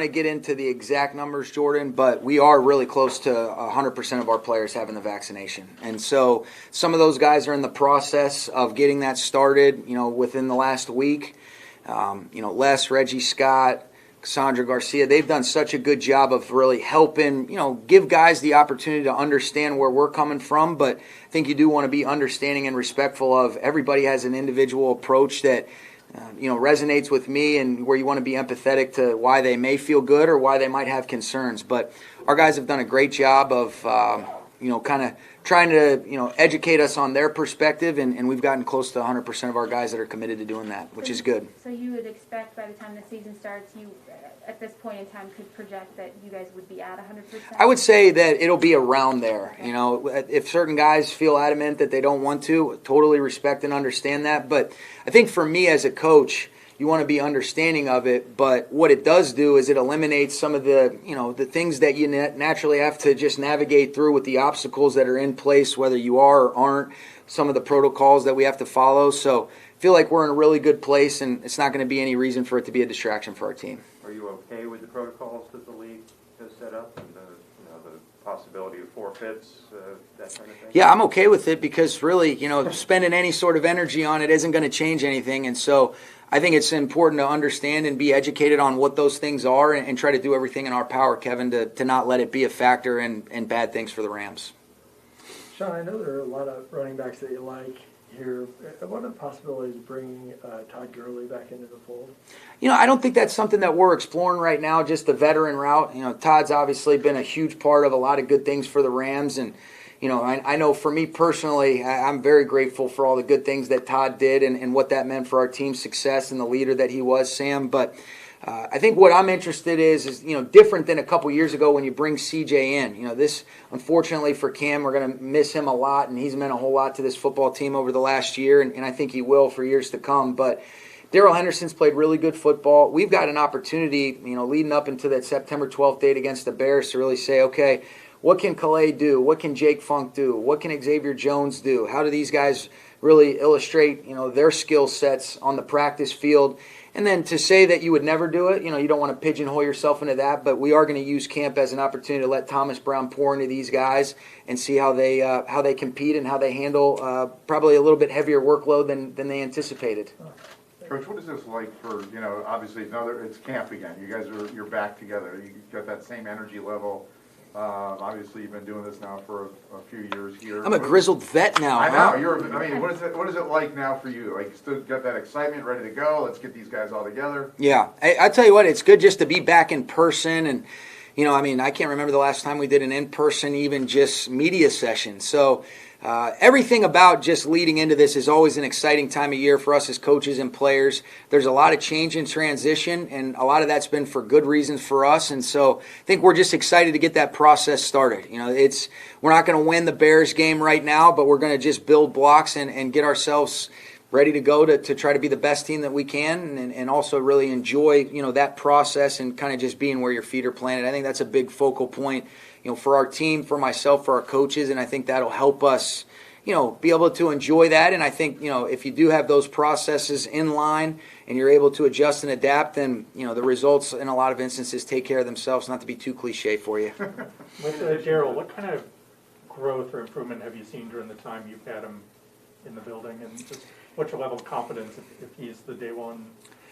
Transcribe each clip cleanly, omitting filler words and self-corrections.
to get into the exact numbers, Jordan, but we are really close to 100% of our players having the vaccination. And so some of those guys are in the process of getting that started, within the last week. Les, Reggie Scott, Cassandra Garcia, they've done such a good job of really helping, give guys the opportunity to understand where we're coming from. But I think you do want to be understanding and respectful of everybody has an individual approach that resonates with me, and where you want to be empathetic to why they may feel good or why they might have concerns. But our guys have done a great job of, kind of trying to, educate us on their perspective, and we've gotten close to 100% of our guys that are committed to doing that, which is good. So you would expect by the time the season starts, you, at this point in time, could project that you guys would be at 100%? I would say that it'll be around there. Okay. If certain guys feel adamant that they don't want to, totally respect and understand that. But I think for me as a coach, you want to be understanding of it, but what it does do is it eliminates some of the, the things that you naturally have to just navigate through with the obstacles that are in place, whether you are or aren't, some of the protocols that we have to follow. So I feel like we're in a really good place, and it's not going to be any reason for it to be a distraction for our team. Are you okay with the protocols that the league has set up, and the possibility of forfeits, that kind of thing? Yeah, I'm okay with it because really, spending any sort of energy on it isn't going to change anything. And so I think it's important to understand and be educated on what those things are, and try to do everything in our power, Kevin, to not let it be a factor in bad things for the Rams. Sean, I know there are a lot of running backs that you like here. What are the possibilities of bringing Todd Gurley back into the fold? I don't think that's something that we're exploring right now, just the veteran route. Todd's obviously been a huge part of a lot of good things for the Rams, and I know for me personally, I'm very grateful for all the good things that Todd did and what that meant for our team's success and the leader that he was, Sam. But I think what I'm interested is different than a couple years ago when you bring CJ in. This, unfortunately for Cam, we're going to miss him a lot, and he's meant a whole lot to this football team over the last year, and I think he will for years to come. But Darrell Henderson's played really good football. We've got an opportunity, leading up into that September 12th date against the Bears to really say, okay, what can Calais do? What can Jake Funk do? What can Xavier Jones do? How do these guys really illustrate, their skill sets on the practice field? And then to say that you would never do it, you don't want to pigeonhole yourself into that, but we are going to use camp as an opportunity to let Thomas Brown pour into these guys and see how they compete and how they handle probably a little bit heavier workload than they anticipated. Coach, what is this like for, obviously it's camp again. You guys you're back together. You got that same energy level. Obviously, you've been doing this now for a few years here. I'm a grizzled vet now. I know. What is it like now for you? Like, still got that excitement, ready to go? Let's get these guys all together. Yeah, I tell you what, it's good just to be back in person, and I can't remember the last time we did an in-person, even just media session. So everything about just leading into this is always an exciting time of year for us as coaches and players. There's a lot of change and transition, and a lot of that's been for good reasons for us. And so I think we're just excited to get that process started. We're not going to win the Bears game right now, but we're going to just build blocks and get ourselves ready to go to try to be the best team that we can, and also really enjoy that process and kind of just being where your feet are planted. I think that's a big focal point for our team, for myself, for our coaches, and I think that'll help us be able to enjoy that. And I think if you do have those processes in line and you're able to adjust and adapt, then the results in a lot of instances take care of themselves. Not to be too cliche for you. With Darrell, what kind of growth or improvement have you seen during the time you've had him in the building, and just what's your level of confidence if he's the day one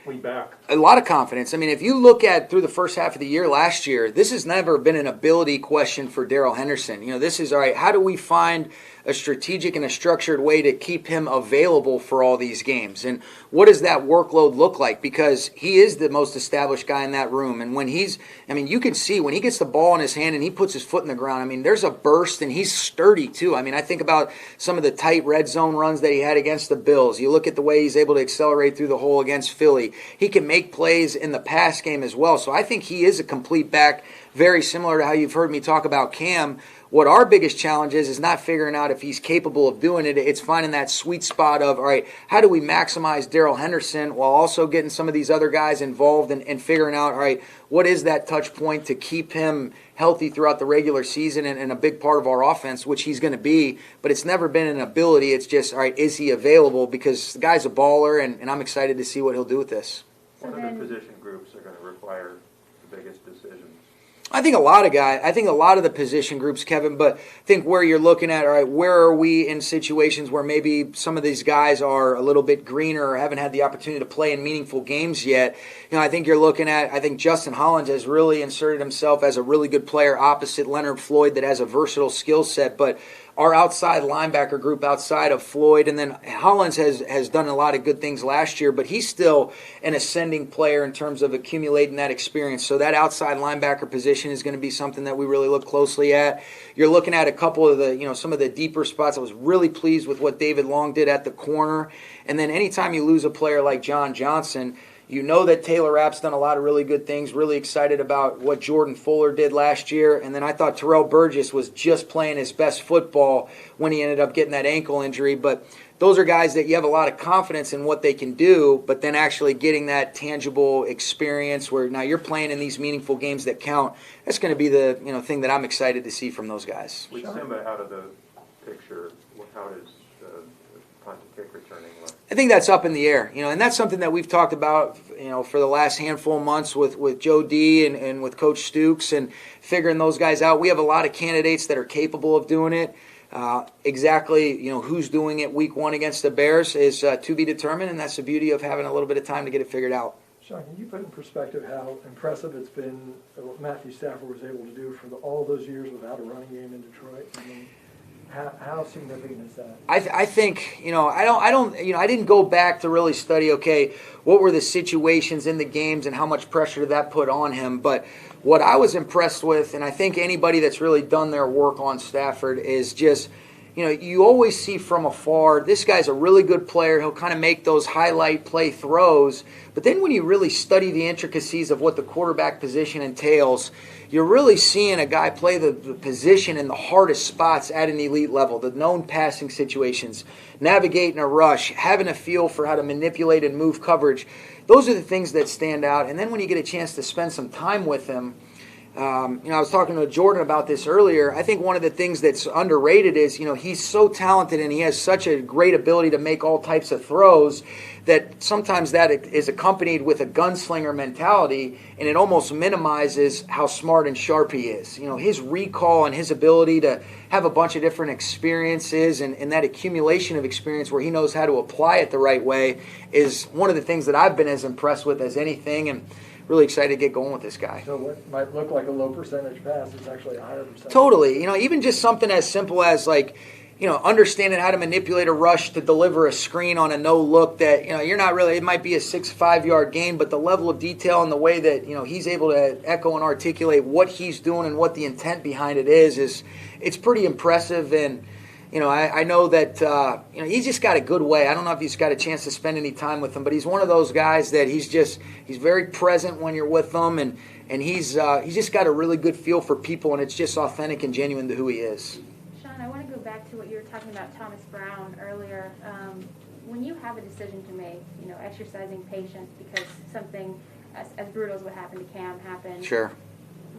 week back? A lot of confidence. I mean, if you look at through the first half of the year last year, this has never been an ability question for Darrell Henderson. This is, all right, how do we find a strategic and a structured way to keep him available for all these games? And what does that workload look like? Because he is the most established guy in that room. And when you can see when he gets the ball in his hand and he puts his foot in the ground, there's a burst, and he's sturdy too. I think about some of the tight red zone runs that he had against the Bills. You look at the way he's able to accelerate through the hole against Philly. He can make plays in the pass game as well. So I think he is a complete back, very similar to how you've heard me talk about Cam. What our biggest challenge is not figuring out if he's capable of doing it. It's finding that sweet spot of, all right, how do we maximize Darrell Henderson while also getting some of these other guys involved and figuring out, all right, what is that touch point to keep him healthy throughout the regular season and a big part of our offense, which he's going to be. But it's never been an ability. It's just, all right, is he available? Because the guy's a baller, and I'm excited to see what he'll do with this. What other position groups are going to require the biggest decisions? I think a lot of the position groups, Kevin, but I think where you're looking at, all right, where are we in situations where maybe some of these guys are a little bit greener or haven't had the opportunity to play in meaningful games yet? I think you're looking at, I think Justin Hollins has really inserted himself as a really good player opposite Leonard Floyd that has a versatile skill set, but our outside linebacker group outside of Floyd, and then Hollins has done a lot of good things last year, but he's still an ascending player in terms of accumulating that experience. So that outside linebacker position is going to be something that we really look closely at. You're looking at a couple of the, some of the deeper spots. I was really pleased with what David Long did at the corner. And then anytime you lose a player like John Johnson, you know that Taylor Rapp's done a lot of really good things, really excited about what Jordan Fuller did last year. And then I thought Terrell Burgess was just playing his best football when he ended up getting that ankle injury. But those are guys that you have a lot of confidence in what they can do, but then actually getting that tangible experience where now you're playing in these meaningful games that count. That's going to be the thing that I'm excited to see from those guys. With Simba out of the picture, how does punt and kick returning look? I think that's up in the air, and that's something that we've talked about, for the last handful of months with Joe D and with Coach Stukes and figuring those guys out. We have a lot of candidates that are capable of doing it. Exactly, who's doing it week one against the Bears is to be determined, and that's the beauty of having a little bit of time to get it figured out. Sean, can you put in perspective how impressive it's been what Matthew Stafford was able to do for all those years without a running game in Detroit? I mean, how significant is that? I think I didn't go back to really study. Okay, what were the situations in the games and how much pressure did that put on him? But what I was impressed with, and I think anybody that's really done their work on Stafford is just, you always see from afar, this guy's a really good player. He'll kind of make those highlight play throws. But then when you really study the intricacies of what the quarterback position entails, you're really seeing a guy play the position in the hardest spots at an elite level, the known passing situations, navigating a rush, having a feel for how to manipulate and move coverage. Those are the things that stand out. And then when you get a chance to spend some time with him, I was talking to Jordan about this earlier. I think one of the things that's underrated is, he's so talented and he has such a great ability to make all types of throws that sometimes that is accompanied with a gunslinger mentality, and it almost minimizes how smart and sharp he is. His recall and his ability to have a bunch of different experiences and that accumulation of experience where he knows how to apply it the right way is one of the things that I've been as impressed with as anything, and really excited to get going with this guy. So what might look like a low percentage pass is actually a higher percentage. Totally. Even just something as simple as understanding how to manipulate a rush to deliver a screen on a no look that, you're not really, it might be a 6-5 yard gain, but the level of detail and the way that, he's able to echo and articulate what he's doing and what the intent behind it is it's pretty impressive. And, I know that, he's just got a good way. I don't know if he's got a chance to spend any time with him, but he's one of those guys that he's very present when you're with them, and he's just got a really good feel for people, and it's just authentic and genuine to who he is. Sean, I want to go back to what you were talking about Thomas Brown earlier. When you have a decision to make, exercising patience because something as brutal as what happened to Cam happened. Sure.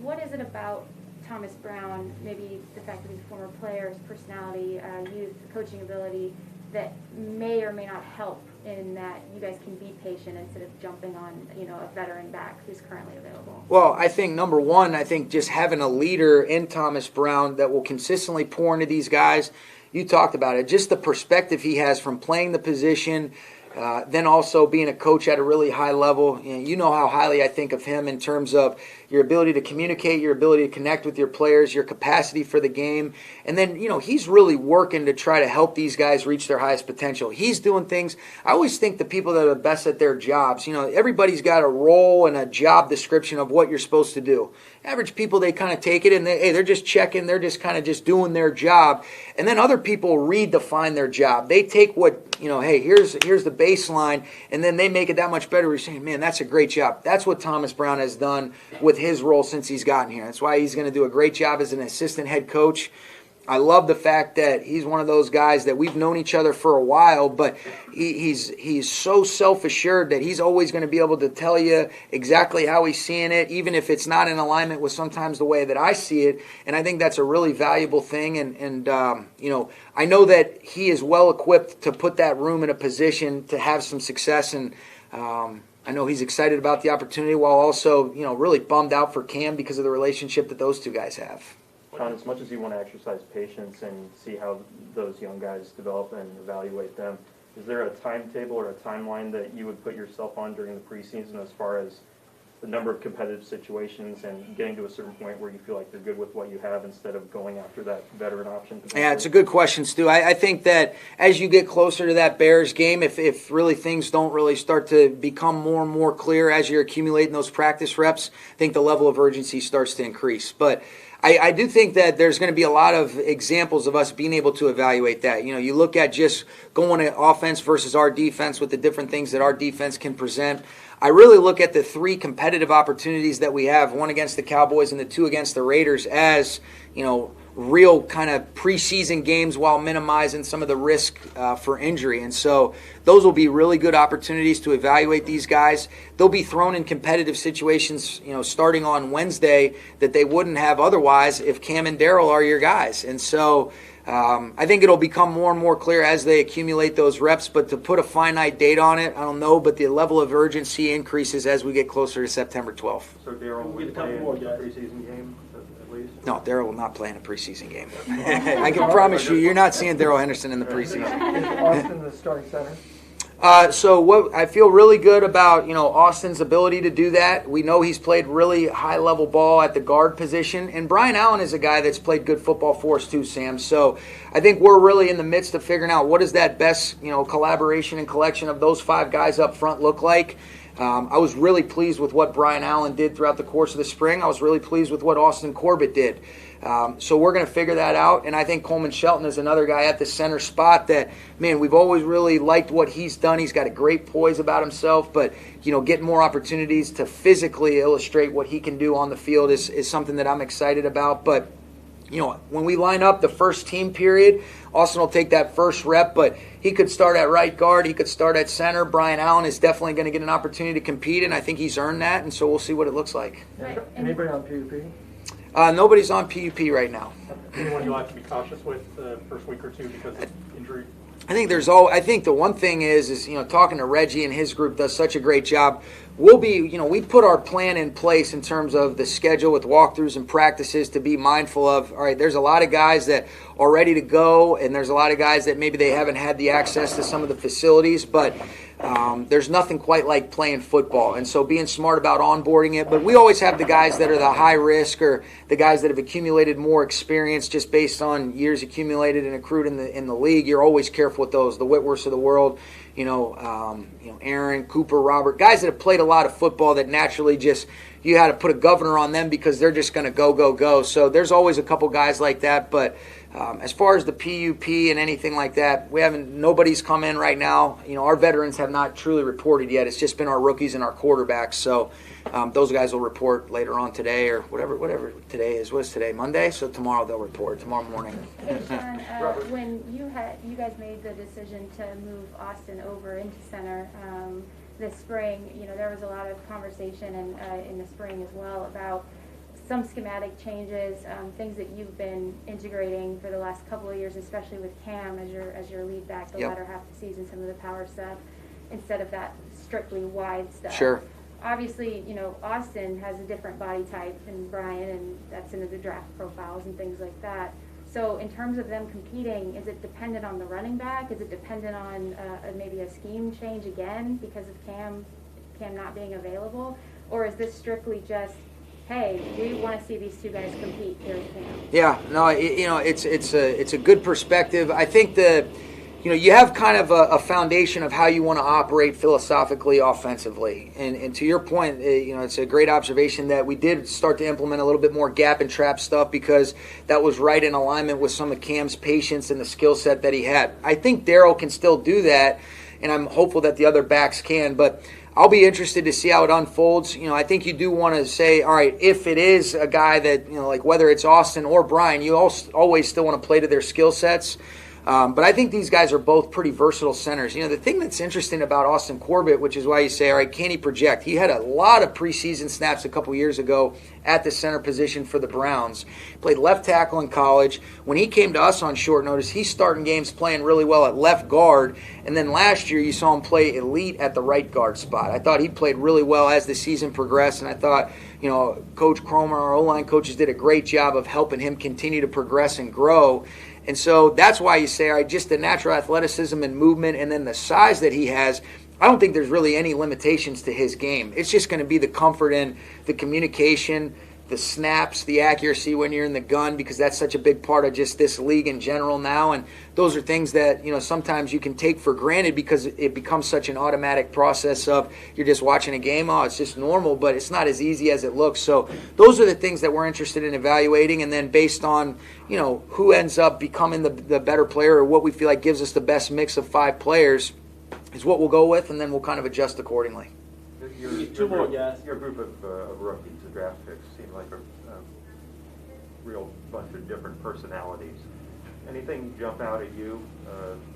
What is it about Thomas Brown, maybe the fact that he's a former player, his personality, youth, coaching ability, that may or may not help in that you guys can be patient instead of jumping on, a veteran back who's currently available? Well, I think number one, just having a leader in Thomas Brown that will consistently pour into these guys. You talked about it, just the perspective he has from playing the position, then also being a coach at a really high level. You know how highly I think of him in terms of your ability to communicate, your ability to connect with your players, your capacity for the game. And then, he's really working to try to help these guys reach their highest potential. He's doing things. I always think the people that are the best at their jobs, everybody's got a role and a job description of what you're supposed to do. Average people, they kind of take it and they're just checking, they're just kind of just doing their job. And then other people redefine their job. They take what, hey, here's the baseline, and then they make it that much better. We're saying, man, that's a great job. That's what Thomas Brown has done with his role since he's gotten here. That's why he's going to do a great job as an assistant head coach. I love the fact that he's one of those guys that we've known each other for a while, but he's so self-assured that he's always going to be able to tell you exactly how he's seeing it, even if it's not in alignment with sometimes the way that I see it. And I think that's a really valuable thing. And I know that he is well equipped to put that room in a position to have some success. And I know he's excited about the opportunity while also, really bummed out for Cam because of the relationship that those two guys have. Sean, as much as you want to exercise patience and see how those young guys develop and evaluate them, is there a timetable or a timeline that you would put yourself on during the preseason as far as the number of competitive situations and getting to a certain point where you feel like you're good with what you have instead of going after that veteran option? Yeah, it's a good question, Stu. I think that as you get closer to that Bears game, if really things don't really start to become more and more clear as you're accumulating those practice reps, I think the level of urgency starts to increase. But I do think that there's going to be a lot of examples of us being able to evaluate that. You look at just going to offense versus our defense with the different things that our defense can present. I really look at the 3 competitive opportunities that we have, 1 against the Cowboys and the 2 against the Raiders, as, real kind of preseason games while minimizing some of the risk for injury. And so those will be really good opportunities to evaluate these guys. They'll be thrown in competitive situations, starting on Wednesday that they wouldn't have otherwise if Cam and Darryl are your guys. And so I think it'll become more and more clear as they accumulate those reps, but to put a finite date on it, I don't know, but the level of urgency increases as we get closer to September 12th. So Darryl will play in the preseason game at least? No, Darryl will not play in a preseason game. I can promise you're not seeing Darryl Henderson in the preseason. Is Austin the starting center? So what I feel really good about, Austin's ability to do that. We know he's played really high-level ball at the guard position, and Brian Allen is a guy that's played good football for us too, Sam. So I think we're really in the midst of figuring out what does that best, collaboration and collection of those 5 guys up front look like. I was really pleased with what Brian Allen did throughout the course of the spring. I was really pleased with what Austin Corbett did. So we're going to figure that out, and I think Coleman Shelton is another guy at the center spot that, man, we've always really liked what he's done. He's got a great poise about himself, but, getting more opportunities to physically illustrate what he can do on the field is something that I'm excited about. But, when we line up the first team period, Austin will take that first rep, but he could start at right guard. He could start at center. Brian Allen is definitely going to get an opportunity to compete, and I think he's earned that, and so we'll see what it looks like. Right. Anybody on PUP? Nobody's on PUP right now. Anyone you have to be cautious with the first week or two because of injury? I think I think the one thing is talking to Reggie and his group does such a great job. We'll be, we put our plan in place in terms of the schedule with walkthroughs and practices to be mindful of, all right, there's a lot of guys that are ready to go, and there's a lot of guys that maybe they haven't had the access to some of the facilities, but there's nothing quite like playing football. And so being smart about onboarding it. But we always have the guys that are the high risk or the guys that have accumulated more experience just based on years accumulated and accrued in the league. You're always careful with those, the Whitworths of the world, Aaron, Cooper, Robert, guys that have played a lot of football that naturally just you had to put a governor on them because they're just going to go. So there's always a couple guys like that. But as far as the PUP and anything like that, nobody's come in right now. Our veterans have not truly reported yet. It's just been our rookies and our quarterbacks. So those guys will report later on today or whatever today is. What is today? Monday? So tomorrow they'll report, tomorrow morning. Hey, Sean, when you guys made the decision to move Austin over into center this spring, there was a lot of conversation and in the spring as well about some schematic changes, things that you've been integrating for the last couple of years, especially with Cam as your lead back the latter half of the season, some of the power stuff, instead of that strictly wide stuff. Sure. Obviously, Austin has a different body type than Brian, and that's into the draft profiles and things like that. So in terms of them competing, is it dependent on the running back? Is it dependent on maybe a scheme change again because of Cam not being available? Or is this strictly just, hey, we want to see these two guys compete, here's Cam? Yeah, no, it's a good perspective. I think you have kind of a foundation of how you want to operate philosophically offensively. And to your point, it's a great observation that we did start to implement a little bit more gap and trap stuff because that was right in alignment with some of Cam's patience and the skill set that he had. I think Darryl can still do that, and I'm hopeful that the other backs can, but I'll be interested to see how it unfolds. I think you do want to say, all right, if it is a guy that, like whether it's Austin or Brian, you always still want to play to their skill sets. But I think these guys are both pretty versatile centers. The thing that's interesting about Austin Corbett, which is why you say, all right, can he project? He had a lot of preseason snaps a couple years ago at the center position for the Browns. Played left tackle in college. When he came to us on short notice, he's starting games playing really well at left guard. And then last year, you saw him play elite at the right guard spot. I thought he played really well as the season progressed, and I thought, Coach Cromer, our O-line coaches, did a great job of helping him continue to progress and grow. And so that's why you say, all right, just the natural athleticism and movement and then the size that he has, I don't think there's really any limitations to his game. It's just going to be the comfort in the communication, the snaps, the accuracy when you're in the gun, because that's such a big part of just this league in general now. And those are things that, sometimes you can take for granted because it becomes such an automatic process of you're just watching a game. Oh, it's just normal, but it's not as easy as it looks. So those are the things that we're interested in evaluating. And then based on, who ends up becoming the better player or what we feel like gives us the best mix of 5 players is what we'll go with, and then we'll kind of adjust accordingly. Two more, yes. Your group of rookies, the draft picks, seem like a real bunch of different personalities. Anything jump out at you?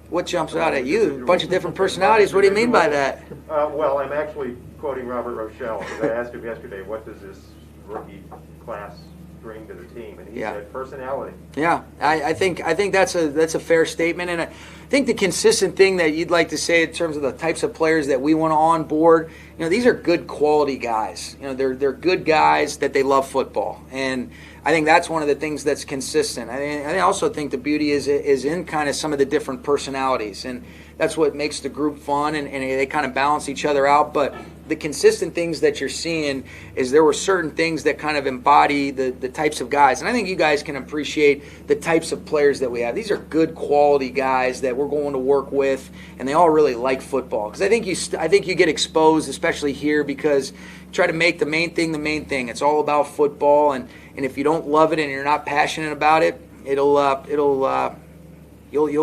What jumps out at you? A bunch of different personalities? What do you mean by that? Well, I'm actually quoting Robert Rochelle, because I asked him yesterday, what does this rookie class bring to the team? And he said personality. Yeah, I think that's a fair statement, and I think the consistent thing that you'd like to say in terms of the types of players that we want to onboard, these are good quality guys. They're good guys that they love football, and I think that's one of the things that's consistent. I also think the beauty is in kind of some of the different personalities, and that's what makes the group fun, and they kind of balance each other out. But the consistent things that you're seeing is there were certain things that kind of embody the types of guys. And I think you guys can appreciate the types of players that we have. These are good quality guys that we're going to work with, and they all really like football. Because I think you get exposed, especially here, because you try to make the main thing the main thing. It's all about football, and if you don't love it and you're not passionate about it, you'll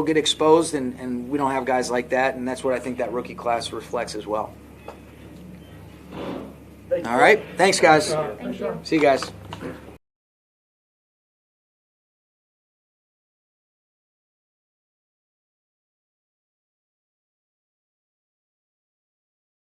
get exposed, and we don't have guys like that, and that's what I think that rookie class reflects as well. All right. Thanks, guys. Thank you. See you guys.